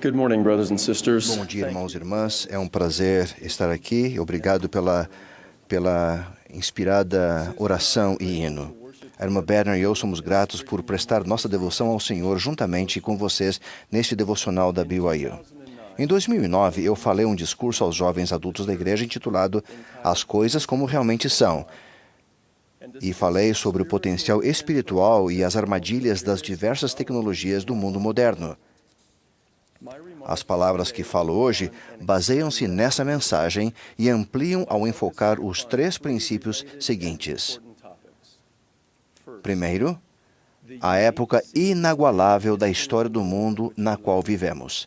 Good morning, brothers and sisters. Bom dia, irmãos e irmãs. É um prazer estar aqui. Obrigado pela inspirada oração e hino. A irmã Berner e eu somos gratos por prestar nossa devoção ao Senhor juntamente com vocês neste devocional da BYU. Em 2009, eu falei um discurso aos jovens adultos da igreja intitulado As Coisas Como Realmente São, e falei sobre o potencial espiritual e as armadilhas das diversas tecnologias do mundo moderno. As palavras que falo hoje baseiam-se nessa mensagem e ampliam ao enfocar os três princípios seguintes. Primeiro, a época inagualável da história do mundo na qual vivemos.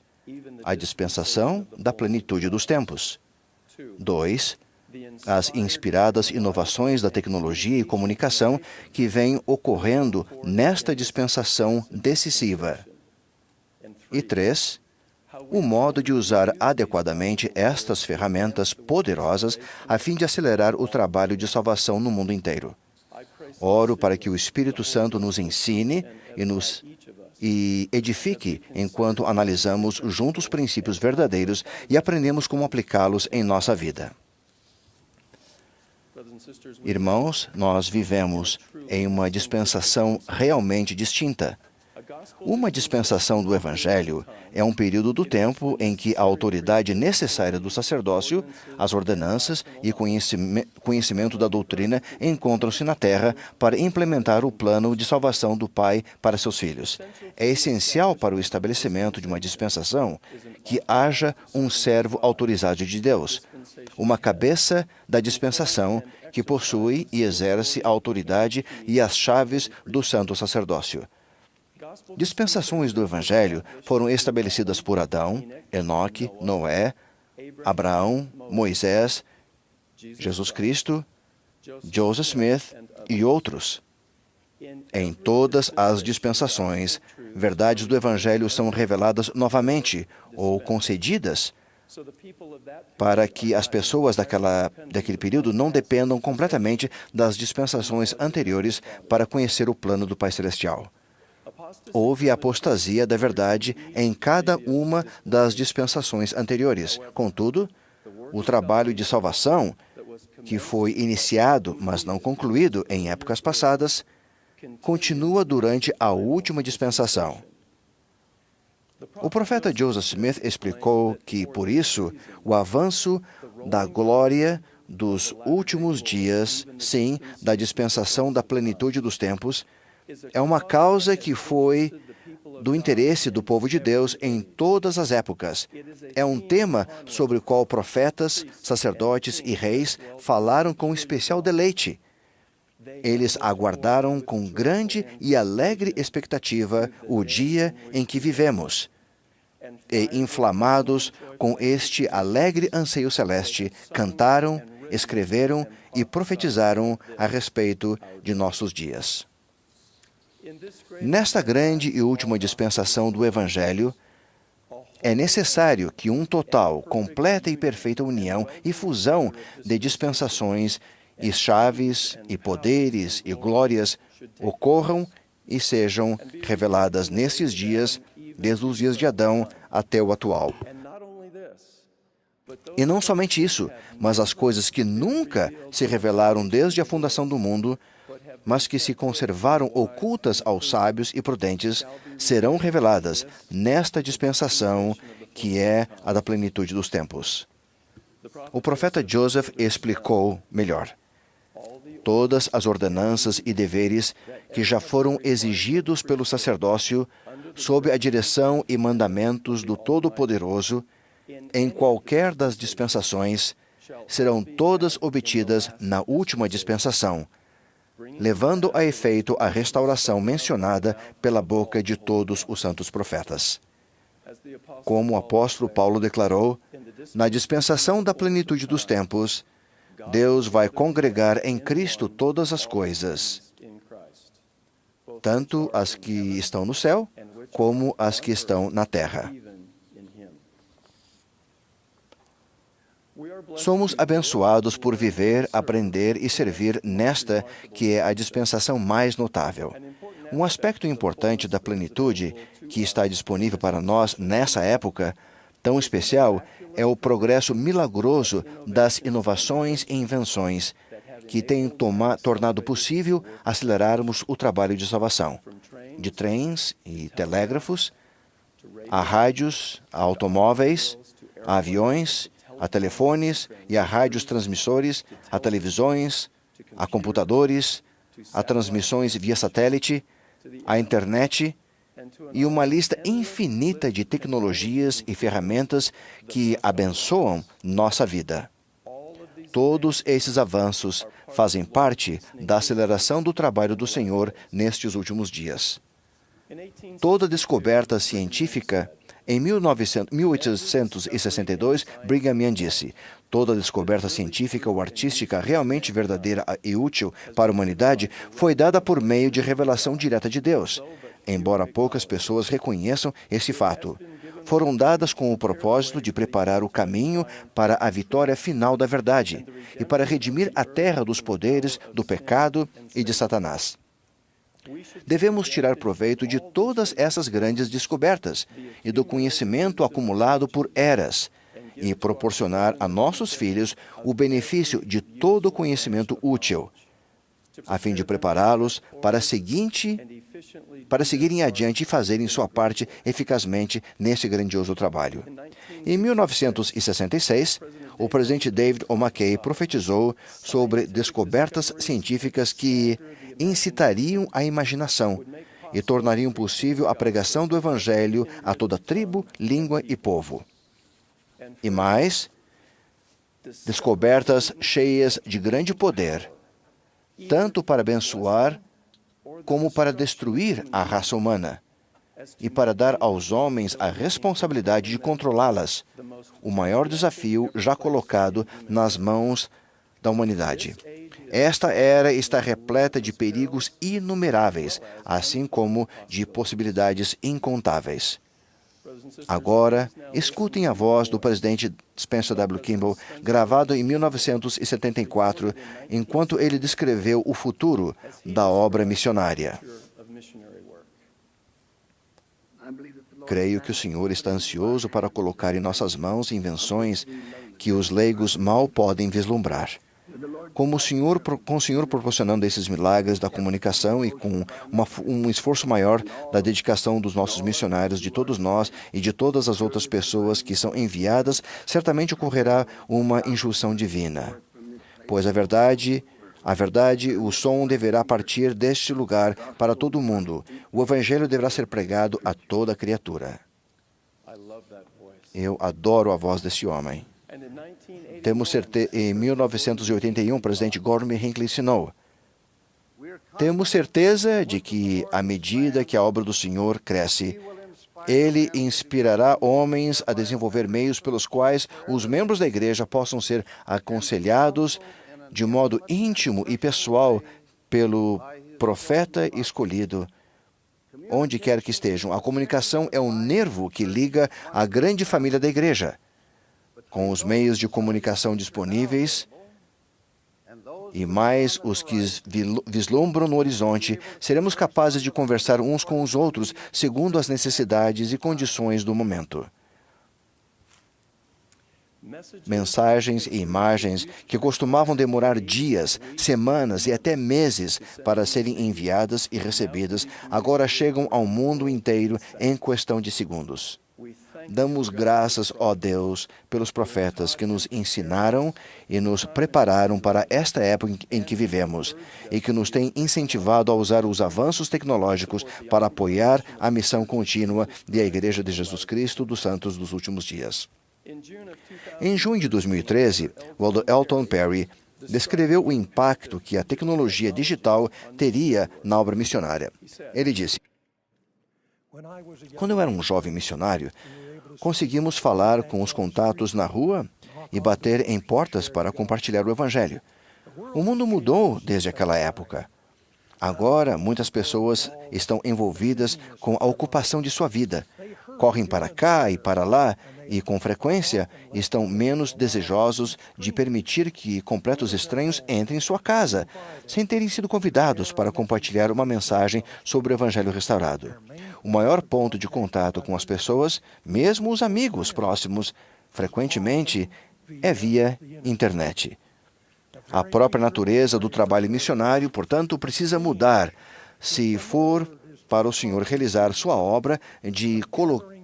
A dispensação da plenitude dos tempos. 2. As inspiradas inovações da tecnologia e comunicação que vêm ocorrendo nesta dispensação decisiva. E 3. O modo de usar adequadamente estas ferramentas poderosas a fim de acelerar o trabalho de salvação no mundo inteiro. Oro para que o Espírito Santo nos ensine e edifique enquanto analisamos juntos princípios verdadeiros e aprendemos como aplicá-los em nossa vida. Irmãos, nós vivemos em uma dispensação realmente distinta. Uma dispensação do Evangelho é um período do tempo em que a autoridade necessária do sacerdócio, as ordenanças e conhecimento da doutrina encontram-se na terra para implementar o plano de salvação do Pai para seus filhos. É essencial para o estabelecimento de uma dispensação que haja um servo autorizado de Deus, uma cabeça da dispensação que possui e exerce a autoridade e as chaves do santo sacerdócio. Dispensações do Evangelho foram estabelecidas por Adão, Enoque, Noé, Abraão, Moisés, Jesus Cristo, Joseph Smith e outros. Em todas as dispensações, verdades do Evangelho são reveladas novamente ou concedidas para que as pessoas daquele período não dependam completamente das dispensações anteriores para conhecer o plano do Pai Celestial. Houve apostasia da verdade em cada uma das dispensações anteriores. Contudo, o trabalho de salvação, que foi iniciado, mas não concluído em épocas passadas, continua durante a última dispensação. O profeta Joseph Smith explicou que, por isso, o avanço da glória dos últimos dias, sim, da dispensação da plenitude dos tempos, é uma causa que foi do interesse do povo de Deus em todas as épocas. É um tema sobre o qual profetas, sacerdotes e reis falaram com especial deleite. Eles aguardaram com grande e alegre expectativa o dia em que vivemos. E, inflamados com este alegre anseio celeste, cantaram, escreveram e profetizaram a respeito de nossos dias. Nesta grande e última dispensação do Evangelho, é necessário que um total, completa e perfeita união e fusão de dispensações e chaves e poderes e glórias ocorram e sejam reveladas nestes dias, desde os dias de Adão até o atual. E não somente isso, mas as coisas que nunca se revelaram desde a fundação do mundo, mas que se conservaram ocultas aos sábios e prudentes, serão reveladas nesta dispensação, que é a da plenitude dos tempos. O profeta Joseph explicou melhor. Todas as ordenanças e deveres que já foram exigidos pelo sacerdócio, sob a direção e mandamentos do Todo-Poderoso, em qualquer das dispensações, serão todas obtidas na última dispensação, levando a efeito a restauração mencionada pela boca de todos os santos profetas. Como o apóstolo Paulo declarou, na dispensação da plenitude dos tempos, Deus vai congregar em Cristo todas as coisas, tanto as que estão no céu, como as que estão na terra. Somos abençoados por viver, aprender e servir nesta que é a dispensação mais notável. Um aspecto importante da plenitude que está disponível para nós nessa época tão especial é o progresso milagroso das inovações e invenções que têm tornado possível acelerarmos o trabalho de salvação. De trens e telégrafos, a rádios, a automóveis, a aviões, a telefones e a rádios transmissores, a televisões, a computadores, a transmissões via satélite, a internet e uma lista infinita de tecnologias e ferramentas que abençoam nossa vida. Todos esses avanços fazem parte da aceleração do trabalho do Senhor nestes últimos dias. Toda descoberta científica, em 1862, Brigham Young disse: toda descoberta científica ou artística realmente verdadeira e útil para a humanidade foi dada por meio de revelação direta de Deus. Embora poucas pessoas reconheçam esse fato, foram dadas com o propósito de preparar o caminho para a vitória final da verdade e para redimir a terra dos poderes do pecado e de Satanás. Devemos tirar proveito de todas essas grandes descobertas e do conhecimento acumulado por eras e proporcionar a nossos filhos o benefício de todo o conhecimento útil, a fim de prepará-los para seguirem adiante e fazerem sua parte eficazmente nesse grandioso trabalho. Em 1966, o presidente David O. McKay profetizou sobre descobertas científicas que incitariam a imaginação e tornariam possível a pregação do Evangelho a toda tribo, língua e povo. E mais, descobertas cheias de grande poder, tanto para abençoar como para destruir a raça humana, e para dar aos homens a responsabilidade de controlá-las, o maior desafio já colocado nas mãos da humanidade. Esta era está repleta de perigos inumeráveis, assim como de possibilidades incontáveis. Agora, escutem a voz do presidente Spencer W. Kimball, gravado em 1974, enquanto ele descreveu o futuro da obra missionária. Creio que o Senhor está ansioso para colocar em nossas mãos invenções que os leigos mal podem vislumbrar. Com o Senhor proporcionando esses milagres da comunicação e com um esforço maior da dedicação dos nossos missionários, de todos nós e de todas as outras pessoas que são enviadas, certamente ocorrerá uma injunção divina. Pois a verdade, o som deverá partir deste lugar para todo o mundo. O Evangelho deverá ser pregado a toda criatura. Eu adoro a voz desse homem. Em 1981, o presidente Gordon B. Hinckley ensinou: temos certeza de que, à medida que a obra do Senhor cresce, Ele inspirará homens a desenvolver meios pelos quais os membros da igreja possam ser aconselhados de modo íntimo e pessoal pelo profeta escolhido, onde quer que estejam. A comunicação é o nervo que liga a grande família da igreja. Com os meios de comunicação disponíveis e mais os que vislumbram no horizonte, seremos capazes de conversar uns com os outros segundo as necessidades e condições do momento. Mensagens e imagens que costumavam demorar dias, semanas e até meses para serem enviadas e recebidas, agora chegam ao mundo inteiro em questão de segundos. Damos graças, ó Deus, pelos profetas que nos ensinaram e nos prepararam para esta época em que vivemos e que nos têm incentivado a usar os avanços tecnológicos para apoiar a missão contínua da Igreja de Jesus Cristo dos Santos dos Últimos Dias. Em junho de 2013, o Elder Elton Perry descreveu o impacto que a tecnologia digital teria na obra missionária. Ele disse: quando eu era um jovem missionário, conseguimos falar com os contatos na rua e bater em portas para compartilhar o Evangelho. O mundo mudou desde aquela época. Agora, muitas pessoas estão envolvidas com a ocupação de sua vida. correm para cá e para lá e, com frequência, estão menos desejosos de permitir que completos estranhos entrem em sua casa, sem terem sido convidados para compartilhar uma mensagem sobre o Evangelho restaurado. O maior ponto de contato com as pessoas, mesmo os amigos próximos, frequentemente é via internet. A própria natureza do trabalho missionário, portanto, precisa mudar se for para o Senhor realizar sua obra de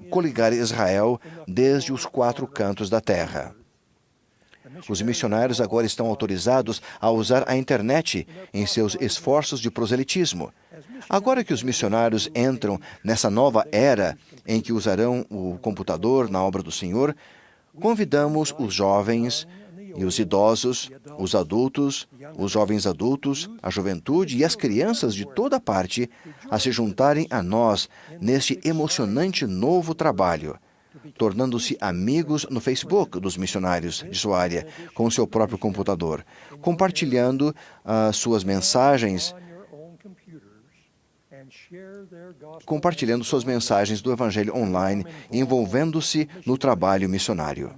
coligar Israel desde os 4 cantos da terra. Os missionários agora estão autorizados a usar a internet em seus esforços de proselitismo. Agora que os missionários entram nessa nova era em que usarão o computador na obra do Senhor, convidamos os jovens e os idosos, os adultos, os jovens adultos, a juventude e as crianças de toda parte a se juntarem a nós neste emocionante novo trabalho, tornando-se amigos no Facebook dos missionários de sua área, com seu próprio computador, compartilhando suas mensagens do Evangelho online, envolvendo-se no trabalho missionário.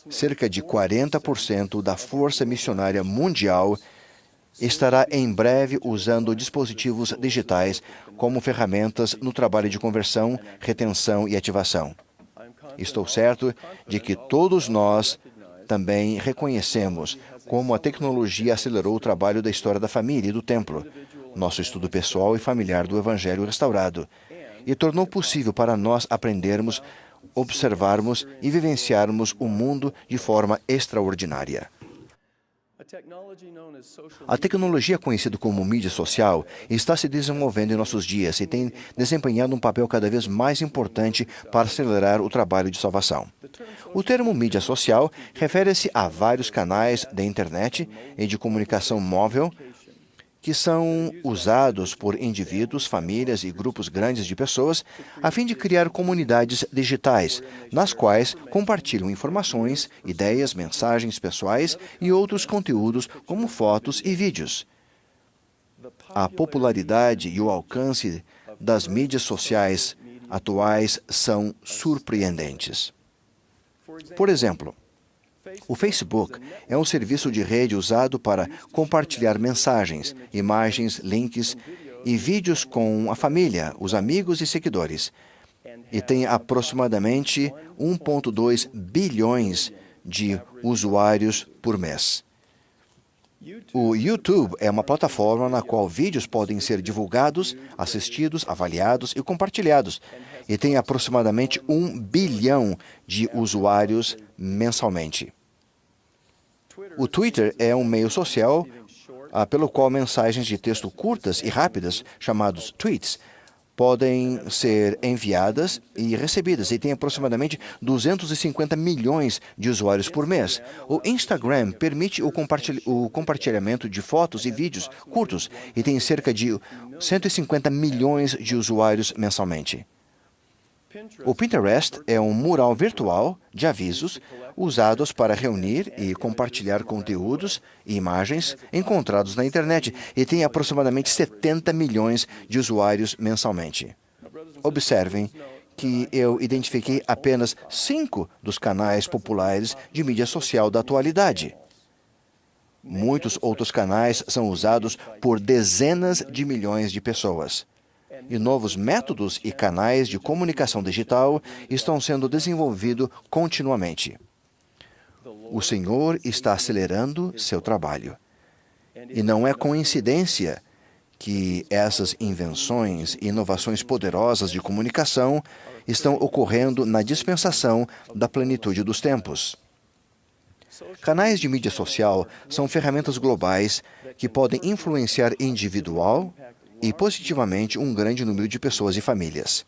Cerca de 40% da força missionária mundial estará em breve usando dispositivos digitais como ferramentas no trabalho de conversão, retenção e ativação. Estou certo de que todos nós também reconhecemos como a tecnologia acelerou o trabalho da história da família e do templo, nosso estudo pessoal e familiar do Evangelho restaurado, e tornou possível para nós aprendermos, observarmos e vivenciarmos o mundo de forma extraordinária. A tecnologia conhecida como mídia social está se desenvolvendo em nossos dias e tem desempenhado um papel cada vez mais importante para acelerar o trabalho de salvação. O termo mídia social refere-se a vários canais da internet e de comunicação móvel que são usados por indivíduos, famílias e grupos grandes de pessoas a fim de criar comunidades digitais, nas quais compartilham informações, ideias, mensagens pessoais e outros conteúdos como fotos e vídeos. A popularidade e o alcance das mídias sociais atuais são surpreendentes. Por exemplo, o Facebook é um serviço de rede usado para compartilhar mensagens, imagens, links e vídeos com a família, os amigos e seguidores, e tem aproximadamente 1,2 bilhões de usuários por mês. O YouTube é uma plataforma na qual vídeos podem ser divulgados, assistidos, avaliados e compartilhados, e tem aproximadamente 1 bilhão de usuários mensalmente. O Twitter é um meio social pelo qual mensagens de texto curtas e rápidas, chamados tweets, podem ser enviadas e recebidas e tem aproximadamente 250 milhões de usuários por mês. O Instagram permite o compartilhamento de fotos e vídeos curtos e tem cerca de 150 milhões de usuários mensalmente. O Pinterest é um mural virtual de avisos usados para reunir e compartilhar conteúdos e imagens encontrados na internet e tem aproximadamente 70 milhões de usuários mensalmente. Observem que eu identifiquei apenas 5 dos canais populares de mídia social da atualidade. Muitos outros canais são usados por dezenas de milhões de pessoas. E novos métodos e canais de comunicação digital estão sendo desenvolvidos continuamente. O Senhor está acelerando seu trabalho. E não é coincidência que essas invenções e inovações poderosas de comunicação estão ocorrendo na dispensação da plenitude dos tempos. Canais de mídia social são ferramentas globais que podem influenciar individual e positivamente um grande número de pessoas e famílias.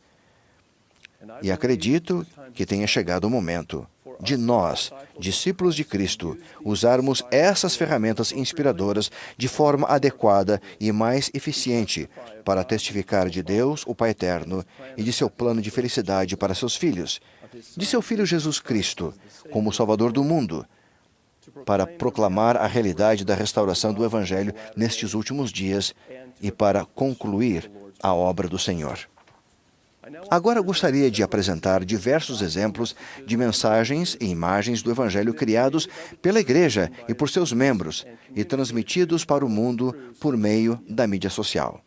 E acredito que tenha chegado o momento de nós, discípulos de Cristo, usarmos essas ferramentas inspiradoras de forma adequada e mais eficiente para testificar de Deus, o Pai Eterno, e de seu plano de felicidade para seus filhos, de seu Filho Jesus Cristo, como Salvador do mundo, para proclamar a realidade da restauração do Evangelho nestes últimos dias e para concluir a obra do Senhor. Agora gostaria de apresentar diversos exemplos de mensagens e imagens do Evangelho criados pela Igreja e por seus membros e transmitidos para o mundo por meio da mídia social.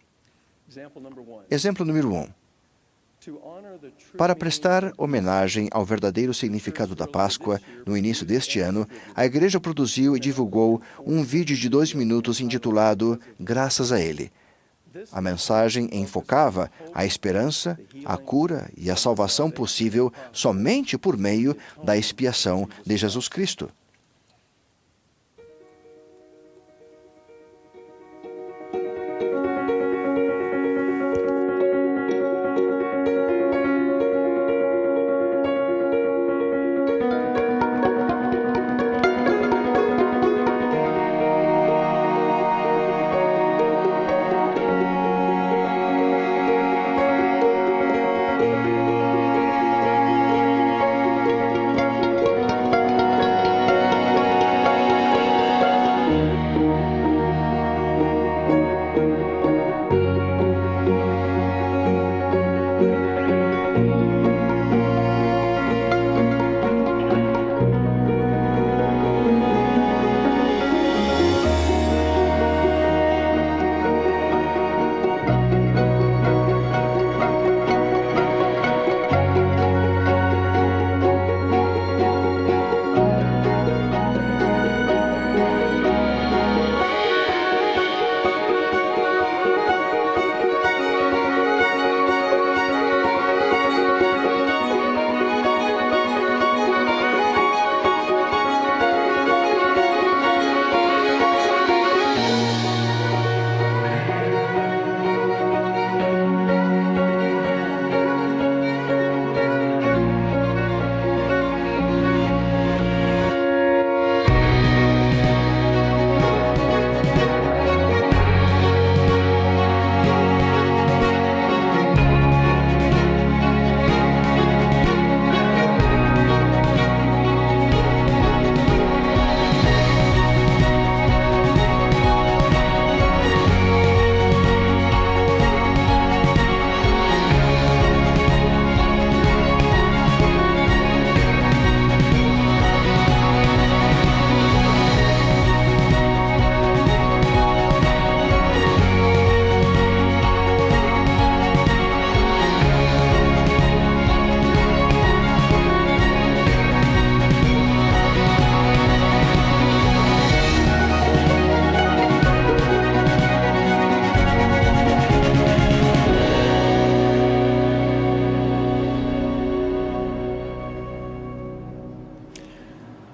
Exemplo número 1. Para prestar homenagem ao verdadeiro significado da Páscoa, no início deste ano, a Igreja produziu e divulgou um vídeo de 2 minutos intitulado Graças a Ele. A mensagem enfocava a esperança, a cura e a salvação possível somente por meio da expiação de Jesus Cristo.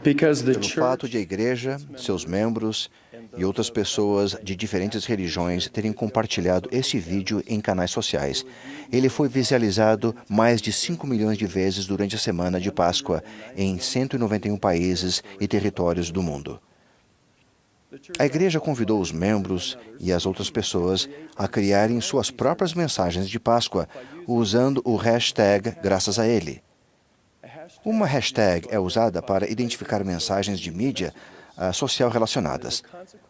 Pelo fato de a Igreja, seus membros e outras pessoas de diferentes religiões terem compartilhado este vídeo em canais sociais. Ele foi visualizado mais de 5 milhões de vezes durante a semana de Páscoa em 191 países e territórios do mundo. A Igreja convidou os membros e as outras pessoas a criarem suas próprias mensagens de Páscoa usando o hashtag Graças a Ele. Uma hashtag é usada para identificar mensagens de mídia social relacionadas.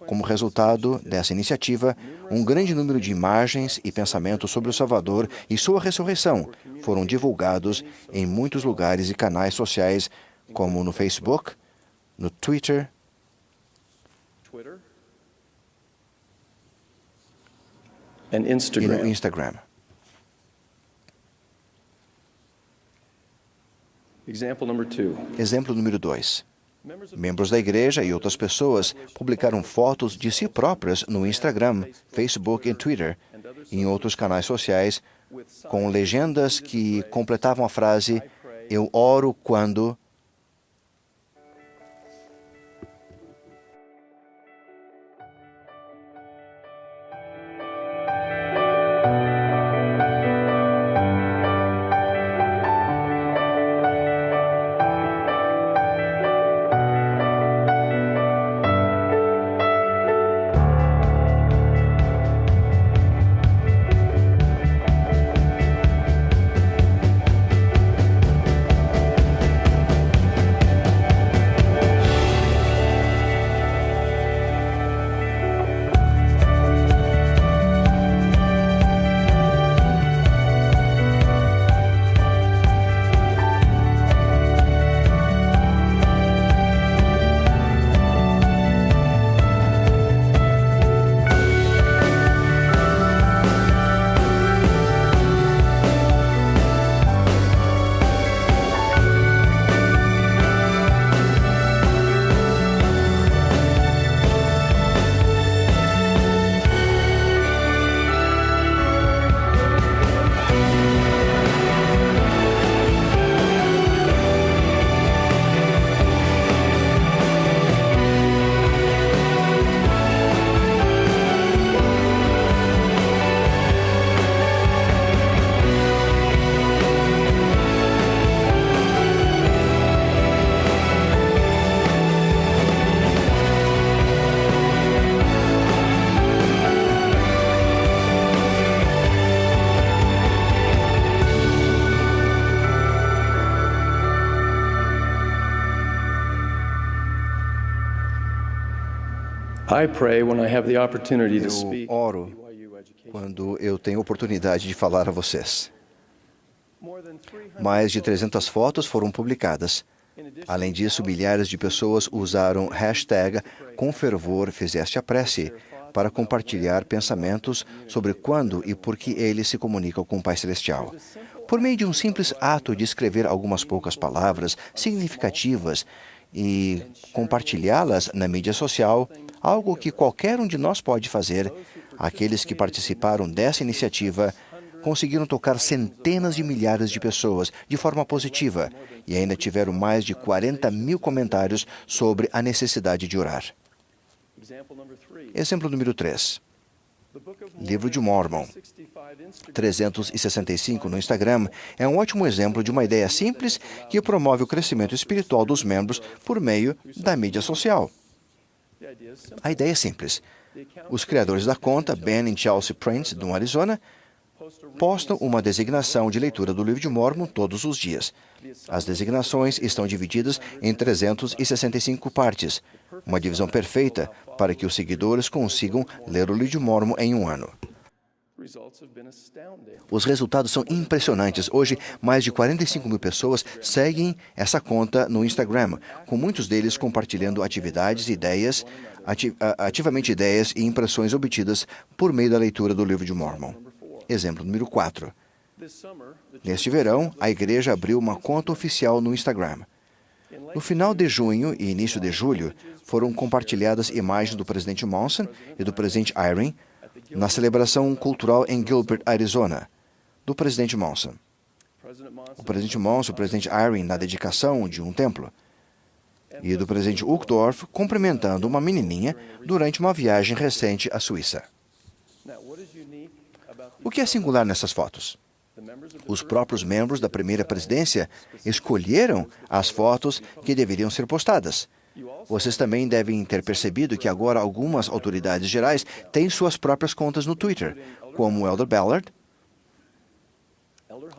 Como resultado dessa iniciativa, um grande número de imagens e pensamentos sobre o Salvador e sua ressurreição foram divulgados em muitos lugares e canais sociais, como no Facebook, no Twitter e no Instagram. Exemplo número 2. Membros da Igreja e outras pessoas publicaram fotos de si próprias no Instagram, Facebook e Twitter, e em outros canais sociais, com legendas que completavam a frase "Eu oro quando..." I pray when I have the opportunity to Eu speak. oro quando eu tenho oportunidade de falar a vocês. Mais de 300 fotos foram publicadas. Além disso, milhares de pessoas usaram hashtag Com Fervor Fizeste a Prece para compartilhar pensamentos sobre quando e por que eles se comunicam com o Pai Celestial. Por meio de um simples ato de escrever algumas poucas palavras significativas e compartilhá-las na mídia social, algo que qualquer um de nós pode fazer, aqueles que participaram dessa iniciativa conseguiram tocar centenas de milhares de pessoas de forma positiva e ainda tiveram mais de 40 mil comentários sobre a necessidade de orar. Exemplo número 3. Livro de Mormon, 365 no Instagram, é um ótimo exemplo de uma ideia simples que promove o crescimento espiritual dos membros por meio da mídia social. A ideia é simples. Os criadores da conta, Ben e Chelsea Prince, do Arizona, postam uma designação de leitura do Livro de Mormon todos os dias. As designações estão divididas em 365 partes, uma divisão perfeita para que os seguidores consigam ler o Livro de Mormon em um ano. Os resultados são impressionantes. Hoje, mais de 45 mil pessoas seguem essa conta no Instagram, com muitos deles compartilhando atividades e ideias, ativamente ideias e impressões obtidas por meio da leitura do Livro de Mormon. Exemplo número 4. Neste verão, a igreja abriu uma conta oficial no Instagram. No final de junho e início de julho, foram compartilhadas imagens do presidente Monson e do presidente Eyring na celebração cultural em Gilbert, Arizona, do presidente Monson. O presidente Monson e o presidente Eyring na dedicação de um templo. E do presidente Uchtdorf cumprimentando uma menininha durante uma viagem recente à Suíça. O que é singular nessas fotos? Os próprios membros da primeira presidência escolheram as fotos que deveriam ser postadas. Vocês também devem ter percebido que agora algumas autoridades gerais têm suas próprias contas no Twitter, como o Elder Ballard,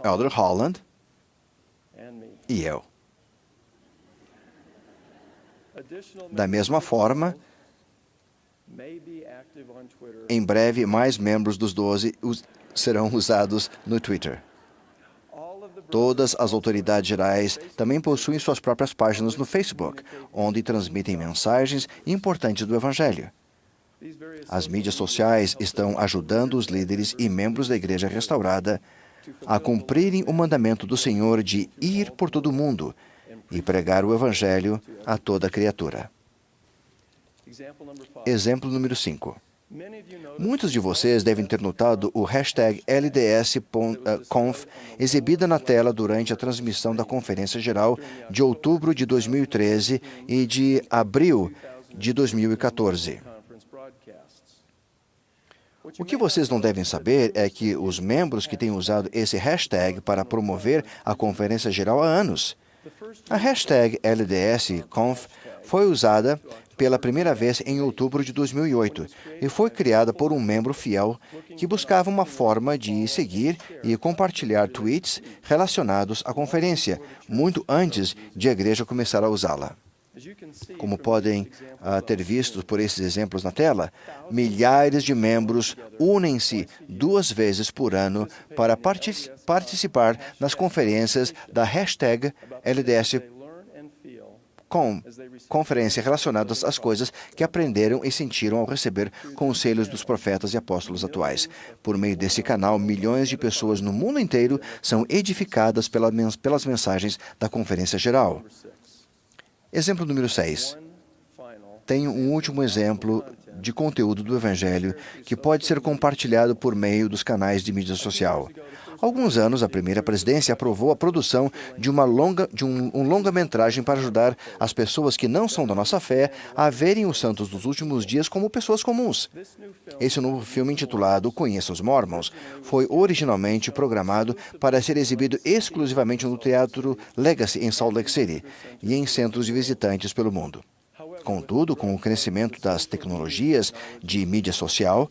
Elder Holland e eu. Da mesma forma, em breve, mais membros dos 12 serão usados no Twitter. Todas as autoridades gerais também possuem suas próprias páginas no Facebook, onde transmitem mensagens importantes do Evangelho. As mídias sociais estão ajudando os líderes e membros da Igreja Restaurada a cumprirem o mandamento do Senhor de ir por todo o mundo e pregar o Evangelho a toda criatura. Exemplo número 5. Muitos de vocês devem ter notado o hashtag LDS-Conf exibida na tela durante a transmissão da Conferência Geral de outubro de 2013 e de abril de 2014. O que vocês não devem saber é que os membros que têm usado esse hashtag para promover a Conferência Geral há anos. A hashtag LDS-Conf foi usada pela primeira vez em outubro de 2008 e foi criada por um membro fiel que buscava uma forma de seguir e compartilhar tweets relacionados à conferência, muito antes de a igreja começar a usá-la. Como podem ter visto por esses exemplos na tela, milhares de membros unem-se 2 vezes por ano para participar nas conferências da hashtag LDS conferência relacionadas às coisas que aprenderam e sentiram ao receber conselhos dos profetas e apóstolos atuais. Por meio desse canal, milhões de pessoas no mundo inteiro são edificadas pelas mensagens da Conferência Geral. Exemplo número 6. Tenho um último exemplo de conteúdo do Evangelho que pode ser compartilhado por meio dos canais de mídia social. Há alguns anos, a primeira presidência aprovou a produção de um longa-metragem para ajudar as pessoas que não são da nossa fé a verem os santos dos últimos dias como pessoas comuns. Esse novo filme, intitulado Conheça os Mormons, foi originalmente programado para ser exibido exclusivamente no Teatro Legacy, em Salt Lake City, e em centros de visitantes pelo mundo. Contudo, com o crescimento das tecnologias de mídia social,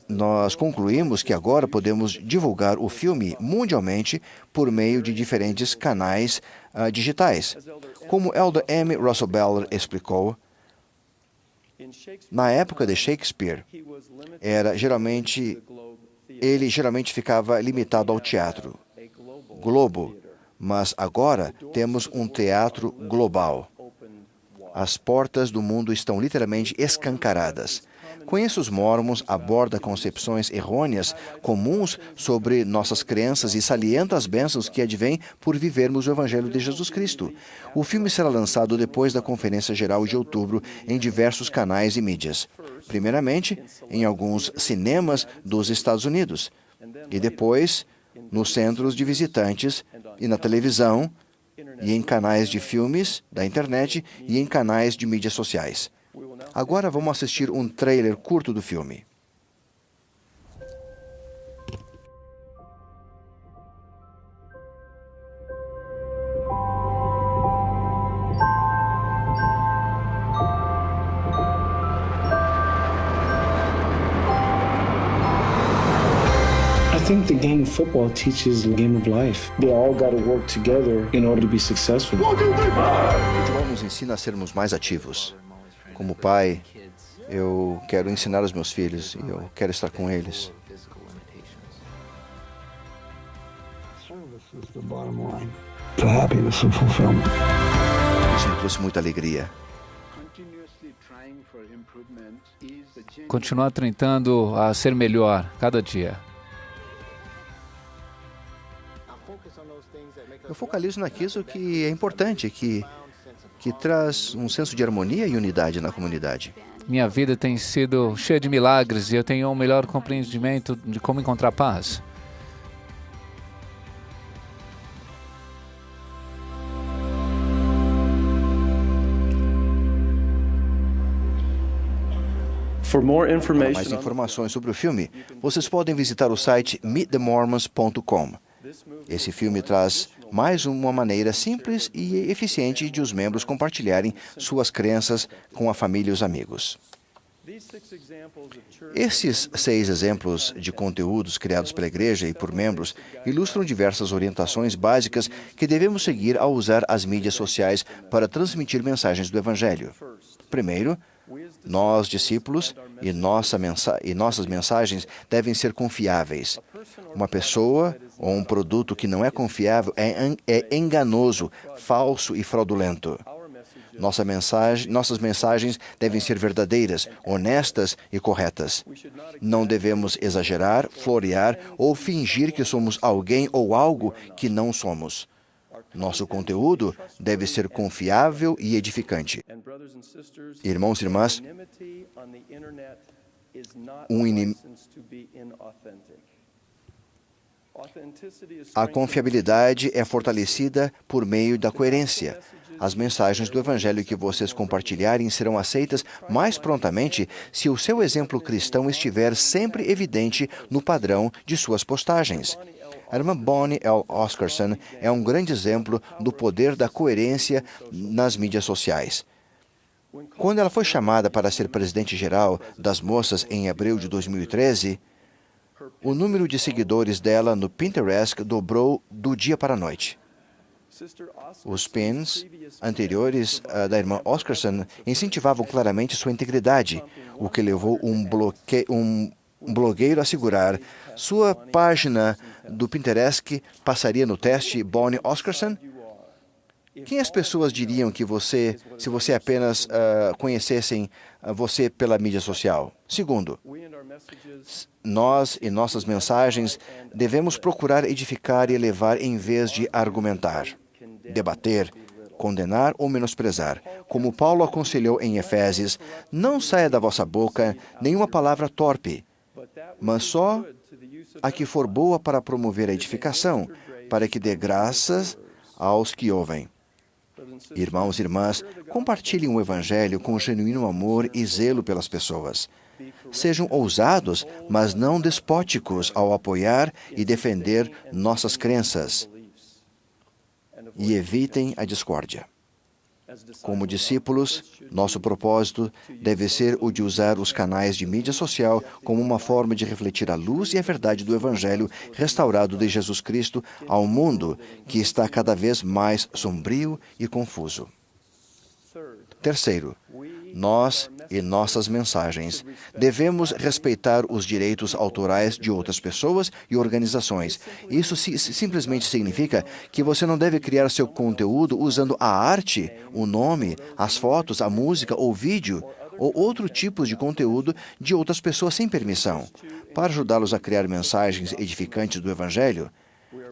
nós concluímos que agora podemos divulgar o filme mundialmente por meio de diferentes canais digitais. Como Elder M. Russell Ballard explicou, Na época de Shakespeare, ele geralmente ficava limitado ao teatro, Globo, mas agora temos um teatro global. As portas do mundo estão literalmente escancaradas. Conheço os Mormons, aborda concepções errôneas comuns sobre nossas crenças e salienta as bênçãos que advêm por vivermos o Evangelho de Jesus Cristo. O filme será lançado depois da Conferência Geral de outubro em diversos canais e mídias. Primeiramente, em alguns cinemas dos Estados Unidos, e depois nos centros de visitantes e na televisão, e em canais de filmes, da internet e em canais de mídias sociais. Agora vamos assistir um trailer curto do filme. I think the game of football teaches the game of life. They all got to work together in order to be successful. O futebol nos ensina a sermos mais ativos. Como pai, eu quero ensinar aos meus filhos e eu quero estar com eles. Service is the bottom line to happiness and fulfillment. Isso me trouxe muita alegria. Continuar tentando a ser melhor cada dia. Eu focalizo naquilo que é importante, que traz um senso de harmonia e unidade na comunidade. Minha vida tem sido cheia de milagres e eu tenho um melhor compreendimento de como encontrar paz. For more Para mais information on informações sobre o filme, vocês podem visitar o site meetthemormons.com. Esse filme traz mais uma maneira simples e eficiente de os membros compartilharem suas crenças com a família e os amigos. Esses 6 exemplos de conteúdos criados pela igreja e por membros ilustram diversas orientações básicas que devemos seguir ao usar as mídias sociais para transmitir mensagens do Evangelho. Primeiro, nós, discípulos, e nossas mensagens devem ser confiáveis. Uma pessoa ou um produto que não é confiável é enganoso, falso e fraudulento. Nossas mensagens devem ser verdadeiras, honestas e corretas. Não devemos exagerar, florear ou fingir que somos alguém ou algo que não somos. Nosso conteúdo deve ser confiável e edificante. Irmãos e irmãs, a confiabilidade é fortalecida por meio da coerência. As mensagens do Evangelho que vocês compartilharem serão aceitas mais prontamente se o seu exemplo cristão estiver sempre evidente no padrão de suas postagens. A irmã Bonnie L. Oscarson é um grande exemplo do poder da coerência nas mídias sociais. Quando ela foi chamada para ser presidente-geral das moças em abril de 2013, o número de seguidores dela no Pinterest dobrou do dia para a noite. Os pins anteriores da irmã Oscarson incentivavam claramente sua integridade, o que levou um blogueiro a assegurar: sua página do Pinterest passaria no teste Bonnie Oscarson? Quem as pessoas diriam que se você apenas conhecessem você pela mídia social? Segundo, nós e nossas mensagens devemos procurar edificar e elevar em vez de argumentar, debater, condenar ou menosprezar. Como Paulo aconselhou em Efésios, não saia da vossa boca nenhuma palavra torpe, mas só a que for boa para promover a edificação, para que dê graças aos que ouvem. Irmãos e irmãs, compartilhem o Evangelho com genuíno amor e zelo pelas pessoas. Sejam ousados, mas não despóticos ao apoiar e defender nossas crenças. E evitem a discórdia. Como discípulos, nosso propósito deve ser o de usar os canais de mídia social como uma forma de refletir a luz e a verdade do Evangelho restaurado de Jesus Cristo ao mundo que está cada vez mais sombrio e confuso. Terceiro, nós e nossas mensagens. Devemos respeitar os direitos autorais de outras pessoas e organizações. Isso simplesmente significa que você não deve criar seu conteúdo usando a arte, o nome, as fotos, a música ou vídeo ou outro tipo de conteúdo de outras pessoas sem permissão. Para ajudá-los a criar mensagens edificantes do Evangelho,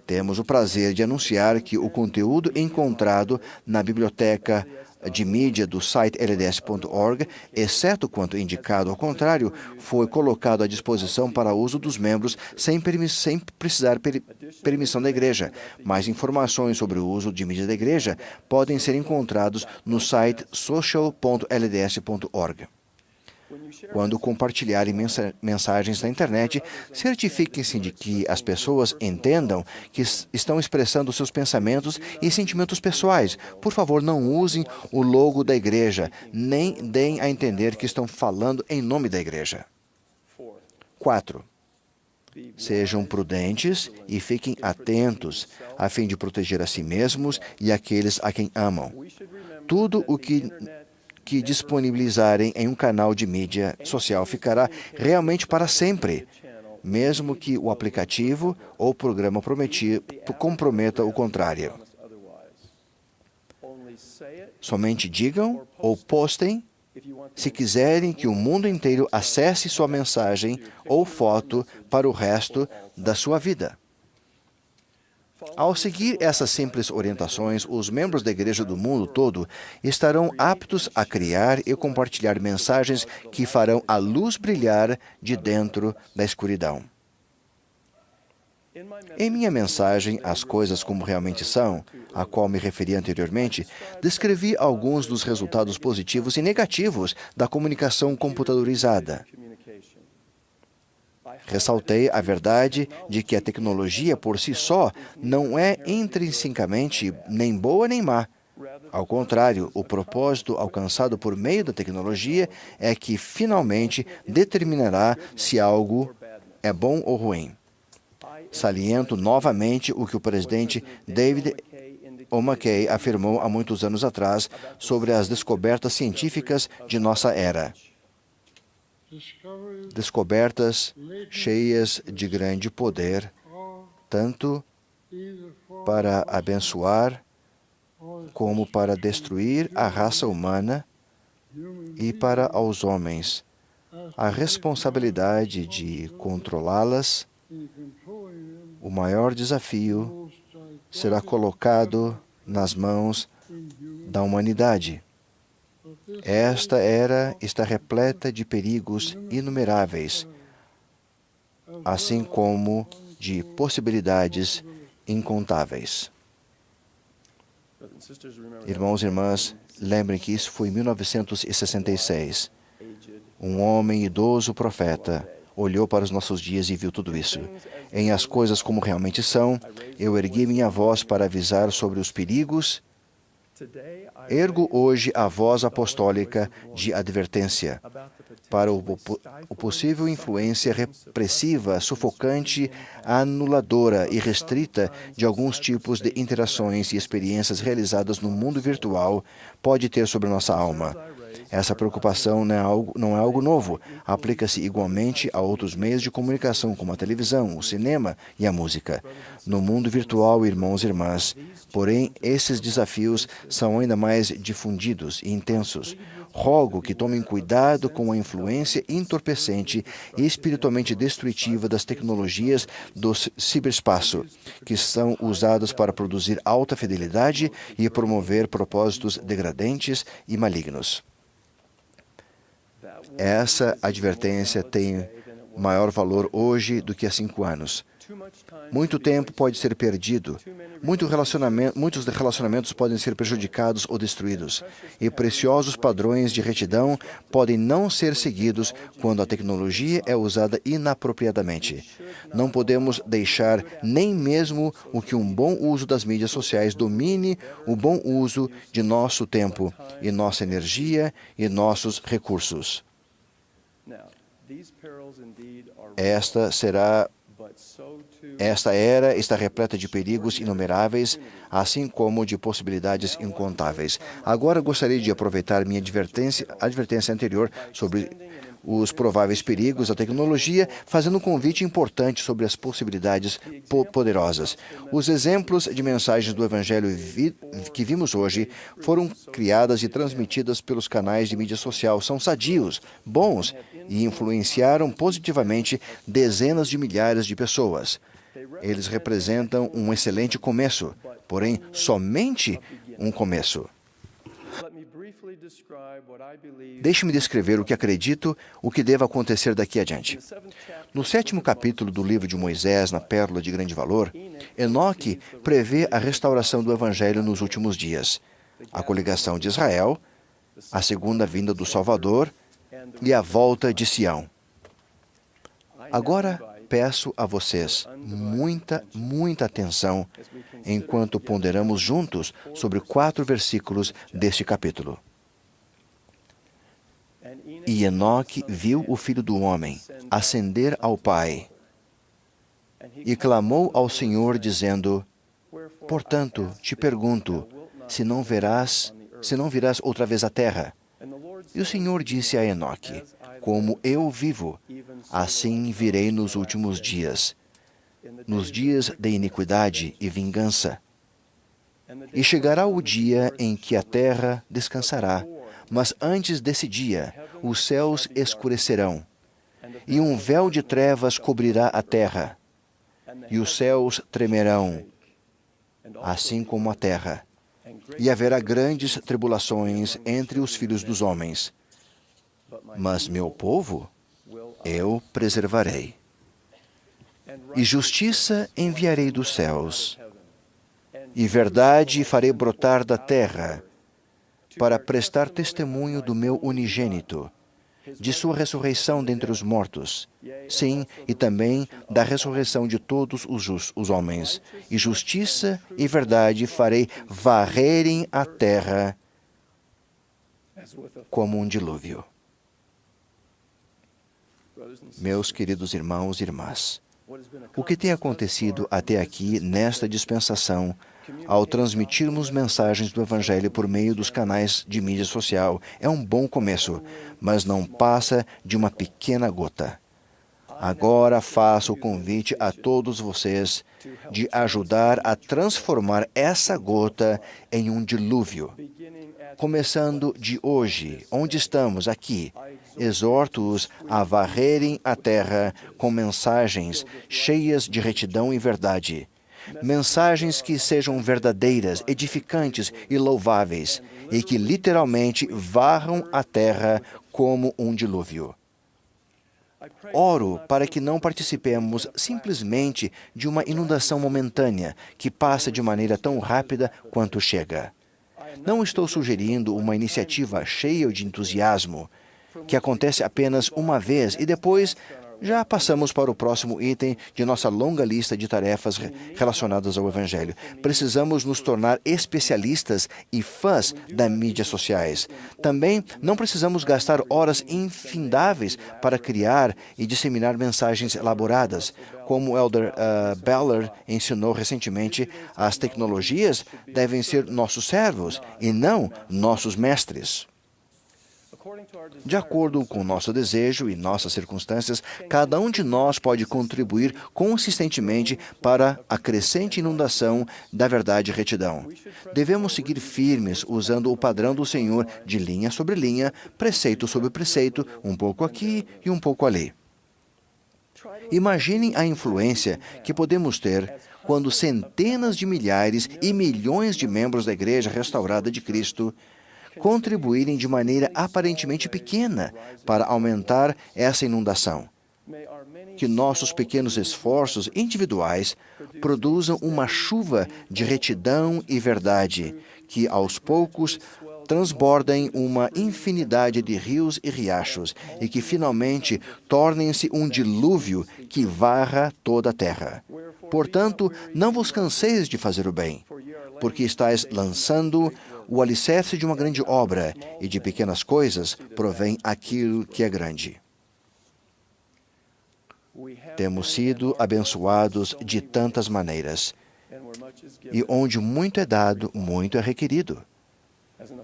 temos o prazer de anunciar que o conteúdo encontrado na biblioteca de mídia do site LDS.org, exceto quanto indicado ao contrário, foi colocado à disposição para uso dos membros sem precisar permissão da igreja. Mais informações sobre o uso de mídia da igreja podem ser encontrados no site social.lds.org. Quando compartilharem mensagens na internet, certifiquem-se de que as pessoas entendam que estão expressando seus pensamentos e sentimentos pessoais. Por favor, não usem o logo da igreja, nem deem a entender que estão falando em nome da igreja. 4. Sejam prudentes e fiquem atentos, a fim de proteger a si mesmos e aqueles a quem amam. Tudo o que disponibilizarem em um canal de mídia social ficará realmente para sempre, mesmo que o aplicativo ou programa comprometa o contrário. Somente digam ou postem se quiserem que o mundo inteiro acesse sua mensagem ou foto para o resto da sua vida. Ao seguir essas simples orientações, os membros da igreja do mundo todo estarão aptos a criar e compartilhar mensagens que farão a luz brilhar de dentro da escuridão. Em minha mensagem, As Coisas Como Realmente São, a qual me referi anteriormente, descrevi alguns dos resultados positivos e negativos da comunicação computadorizada. Ressaltei a verdade de que a tecnologia por si só não é intrinsecamente nem boa nem má. Ao contrário, o propósito alcançado por meio da tecnologia é que finalmente determinará se algo é bom ou ruim. Saliento novamente o que o presidente David O. McKay afirmou há muitos anos atrás sobre as descobertas científicas de nossa era. Descobertas cheias de grande poder, tanto para abençoar como para destruir a raça humana e para aos homens a responsabilidade de controlá-las. O maior desafio será colocado nas mãos da humanidade. Esta era está repleta de perigos inumeráveis, assim como de possibilidades incontáveis. Irmãos e irmãs, lembrem que isso foi em 1966. Um homem idoso profeta olhou para os nossos dias e viu tudo isso. Em As Coisas Como Realmente São, eu ergui minha voz para avisar sobre os perigos. Ergo hoje a voz apostólica de advertência para o possível influência repressiva, sufocante, anuladora e restrita de alguns tipos de interações e experiências realizadas no mundo virtual pode ter sobre nossa alma. Essa preocupação não é algo novo. Aplica-se igualmente a outros meios de comunicação, como a televisão, o cinema e a música. No mundo virtual, irmãos e irmãs, porém, esses desafios são ainda mais difundidos e intensos. Rogo que tomem cuidado com a influência entorpecente e espiritualmente destrutiva das tecnologias do ciberespaço, que são usadas para produzir alta fidelidade e promover propósitos degradantes e malignos. Essa advertência tem maior valor hoje do que há 5 anos. Muito tempo pode ser perdido, muitos relacionamentos podem ser prejudicados ou destruídos, e preciosos padrões de retidão podem não ser seguidos quando a tecnologia é usada inapropriadamente. Não podemos deixar nem mesmo o que um bom uso das mídias sociais domine o bom uso de nosso tempo e nossa energia e nossos recursos. Esta será Esta era está repleta de perigos inumeráveis, assim como de possibilidades incontáveis. Agora gostaria de aproveitar minha advertência anterior sobre os prováveis perigos da tecnologia, fazendo um convite importante sobre as possibilidades poderosas. Os exemplos de mensagens do Evangelho que vimos hoje foram criadas e transmitidas pelos canais de mídia social. São sadios, bons e influenciaram positivamente dezenas de milhares de pessoas. Eles representam um excelente começo, porém somente um começo. Deixe-me descrever o que acredito, o que deva acontecer daqui adiante. No 7º capítulo do livro de Moisés, na Pérola de Grande Valor, Enoque prevê a restauração do Evangelho nos últimos dias, a coligação de Israel, a segunda vinda do Salvador e a volta de Sião. Agora, peço a vocês muita atenção enquanto ponderamos juntos sobre 4 versículos deste capítulo. E Enoque viu o Filho do Homem ascender ao Pai e clamou ao Senhor, dizendo: Portanto, te pergunto, se não virás outra vez à terra? E o Senhor disse a Enoque: Como eu vivo, assim virei nos últimos dias, nos dias de iniquidade e vingança. E chegará o dia em que a terra descansará, mas antes desse dia os céus escurecerão, e um véu de trevas cobrirá a terra, e os céus tremerão, assim como a terra. E haverá grandes tribulações entre os filhos dos homens. Mas meu povo eu preservarei. E justiça enviarei dos céus, e verdade farei brotar da terra, para prestar testemunho do meu unigênito, de sua ressurreição dentre os mortos, sim, e também da ressurreição de todos os homens. E justiça e verdade farei varrerem a terra como um dilúvio. Meus queridos irmãos e irmãs, o que tem acontecido até aqui nesta dispensação, ao transmitirmos mensagens do Evangelho por meio dos canais de mídia social, é um bom começo, mas não passa de uma pequena gota. Agora faço o convite a todos vocês de ajudar a transformar essa gota em um dilúvio. Começando de hoje, onde estamos aqui, exorto-os a varrerem a terra com mensagens cheias de retidão e verdade. Mensagens que sejam verdadeiras, edificantes e louváveis, e que literalmente varram a terra como um dilúvio. Oro para que não participemos simplesmente de uma inundação momentânea que passa de maneira tão rápida quanto chega. Não estou sugerindo uma iniciativa cheia de entusiasmo, que acontece apenas uma vez e depois já passamos para o próximo item de nossa longa lista de tarefas relacionadas ao Evangelho. Precisamos nos tornar especialistas e fãs das mídias sociais. Também não precisamos gastar horas infindáveis para criar e disseminar mensagens elaboradas. Como o Elder Ballard ensinou recentemente, as tecnologias devem ser nossos servos e não nossos mestres. De acordo com nosso desejo e nossas circunstâncias, cada um de nós pode contribuir consistentemente para a crescente inundação da verdade e retidão. Devemos seguir firmes, usando o padrão do Senhor de linha sobre linha, preceito sobre preceito, um pouco aqui e um pouco ali. Imaginem a influência que podemos ter quando centenas de milhares e milhões de membros da Igreja Restaurada de Cristo contribuírem de maneira aparentemente pequena para aumentar essa inundação. Que nossos pequenos esforços individuais produzam uma chuva de retidão e verdade, que aos poucos transbordem uma infinidade de rios e riachos e que finalmente tornem-se um dilúvio que varra toda a terra. Portanto, não vos canseis de fazer o bem, porque estáis lançando o alicerce de uma grande obra, e de pequenas coisas provém aquilo que é grande. Temos sido abençoados de tantas maneiras. E onde muito é dado, muito é requerido.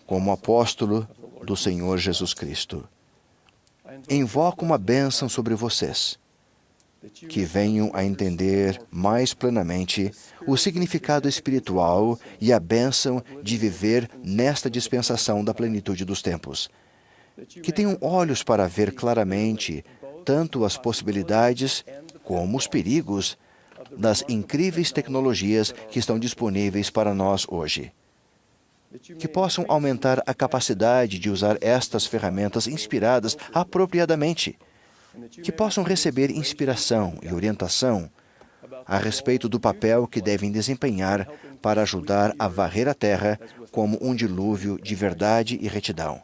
Como apóstolo do Senhor Jesus Cristo, invoco uma bênção sobre vocês, que venham a entender mais plenamente o significado espiritual e a bênção de viver nesta dispensação da plenitude dos tempos. Que tenham olhos para ver claramente tanto as possibilidades como os perigos das incríveis tecnologias que estão disponíveis para nós hoje. Que possam aumentar a capacidade de usar estas ferramentas inspiradas apropriadamente. Que possam receber inspiração e orientação a respeito do papel que devem desempenhar para ajudar a varrer a terra como um dilúvio de verdade e retidão.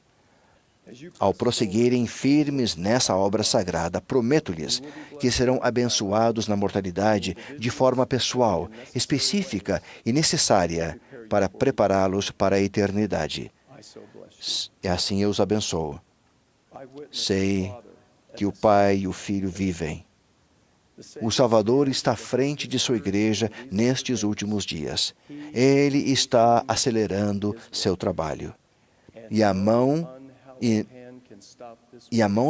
Ao prosseguirem firmes nessa obra sagrada, prometo-lhes que serão abençoados na mortalidade de forma pessoal, específica e necessária para prepará-los para a eternidade. E assim eu os abençoo. Sei que o Pai e o Filho vivem. O Salvador está à frente de sua igreja nestes últimos dias. Ele está acelerando seu trabalho. E a mão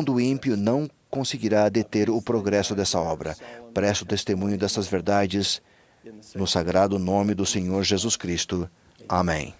do ímpio não conseguirá deter o progresso dessa obra. Presto testemunho dessas verdades no sagrado nome do Senhor Jesus Cristo. Amém.